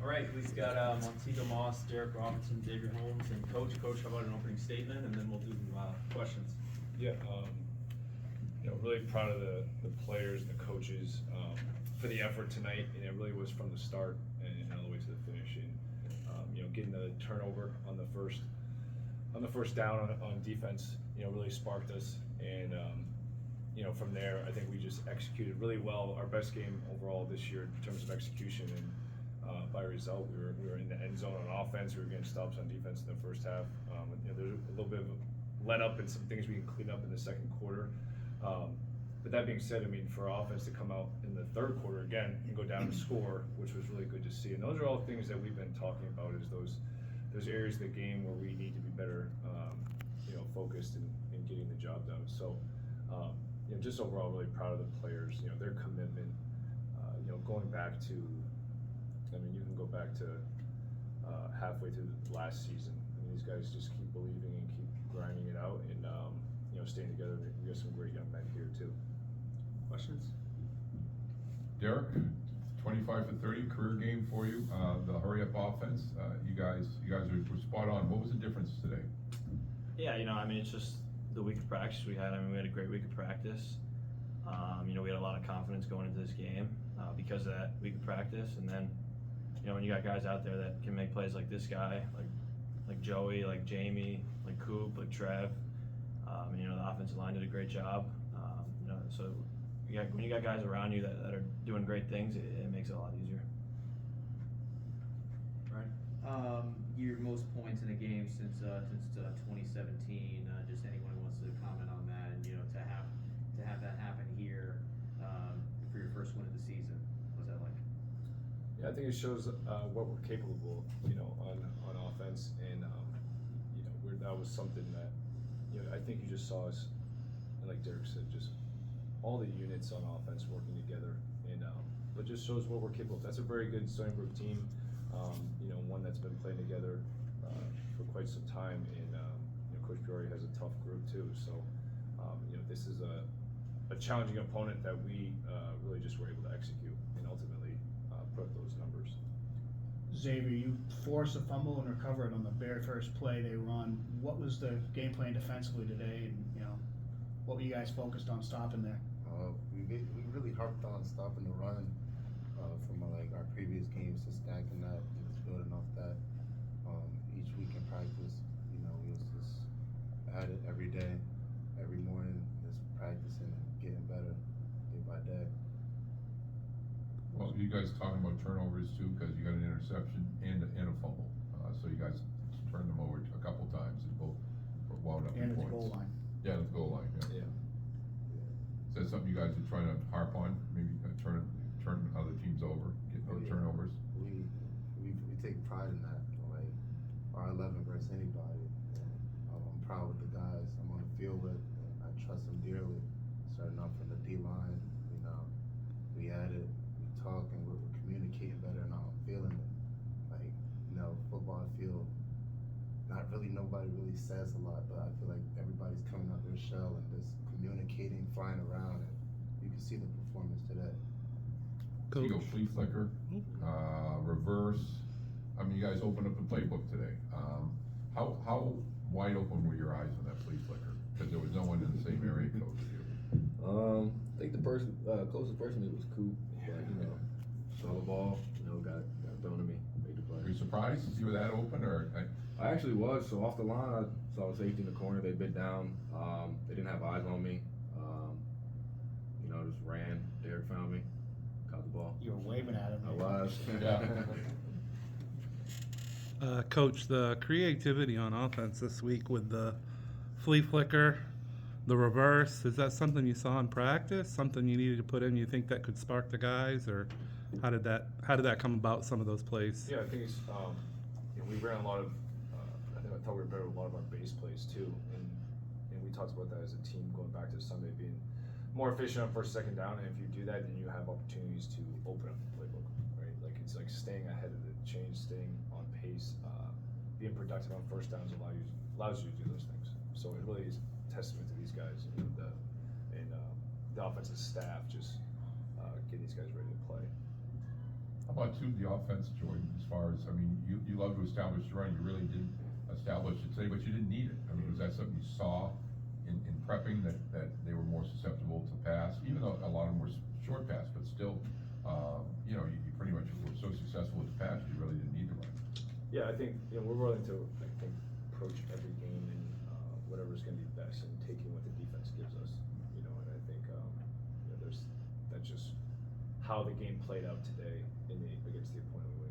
All right, we've got Montigo, Moss, Derek Robertson, Xavier, Holmes, and Coach. Coach, how about an opening statement, and then we'll do questions. Yeah, really proud of the players and the coaches for the effort tonight, and it really was from the start and all the way to the finish. And getting the turnover on the first down on defense, really sparked us. And from there, I think we just executed really well. Our best game overall this year in terms of execution, and by result, we were in the end zone on offense. We were getting stops on defense in the first half. There's a little bit of a let up and some things we can clean up in the second quarter. But that being said, for our offense to come out in the third quarter again and go down and score, which was really good to see. And those are all things that we've been talking about, is those areas of the game where we need to be better, focused in getting the job done. So, just overall really proud of the players, their commitment, going back to, you can go back to halfway through the last season. These guys just keep believing and keep grinding it out, and staying together. We got some great young men here too. Questions? Derek, 25 for 30 career game for you. The hurry up offense. You guys were spot on. What was the difference today? Yeah, it's just the week of practice we had. We had a great week of practice. We had a lot of confidence going into this game because of that week of practice. And then, when you got guys out there that can make plays like this guy, like Joey, like Jamie, like Coop, like Trev, the offensive line did a great job. So when you got guys around you that are doing great things, it makes it a lot easier. Right. Your most points in a game since 2017. Just anyone who wants to comment on that, and to have that happen here for your first win of the season. What's that like? Yeah, I think it shows what we're capable of, on offense, and that was something that I think you just saw us, and like Derek said, just all the units on offense working together, and but just shows what we're capable of. That's a very good Stony Brook team, one that's been playing together for quite some time, and Coach Peoria has a tough group too. So this is a challenging opponent that we really just were able to execute and ultimately put up those numbers. Xavier, you forced a fumble and recovered on the very first play they run. What was the game plan defensively today, and what were you guys focused on stopping there? We really harped on stopping the run from our previous games, to stacking that and just building off that. Each week in practice, we was just at it every day, every morning, just practicing and getting better day by day. Well, you guys talking about turnovers too, because you got an interception and a fumble. So you guys turned them over a couple times and both wound up And in at the points. goal line. Yeah, at the goal line. Yeah. Is that something you guys are trying to harp on? Maybe turn other teams over, get turnovers. We take pride in that. Our 11 versus anybody. I'm proud with the guys I'm on the field with. I trust them dearly. Starting off from the D line, we at it, we talk, and we're communicating better, and I'm feeling it. Football field. Not really. Nobody really says a lot, but I feel like everybody's coming out their shell and just communicating, flying around, and you can see the performance today. Eagle flea flicker, reverse. You guys opened up the playbook today. How wide open were your eyes on that flea flicker? Because there was no one in the same area code as you. I think the person closest person to it was Coop. But, saw the ball, got thrown to me, made the play. Were you surprised you were that open, or? I actually was. So off the line, I saw a safety in the corner. They bit down. They didn't have eyes on me. Just ran. Derek found me, caught the ball. You were waving at him. I was. Yeah. Coach, the creativity on offense this week with the flea flicker, the reverse, is that something you saw in practice? Something you needed to put in? You think that could spark the guys, or how did that come about? Some of those plays. Yeah, I think it's we ran a lot of. I thought we were better with a lot of our base plays too, and we talked about that as a team going back to Sunday, being more efficient on first, second down, and if you do that, then you have opportunities to open up the playbook, right? It's like staying ahead of the change, staying on pace, being productive on first downs allows you to do those things. So it really is a testament to these guys and the offensive staff just getting these guys ready to play. How about too, the offense, Jordan, as far as, I mean, you love to establish the run, you really didn't establish it today, but you didn't need it. I mean, was that something you saw in prepping, that they were more susceptible to pass, even though a lot of them were short pass, but still, you know, you pretty much were so successful with the pass, you really didn't need the run. Yeah, I think, you know, we're willing to, I think, approach every game and whatever's gonna be best and taking what the defense gives us, you know, and I think, you know, that's just how the game played out today against the opponent we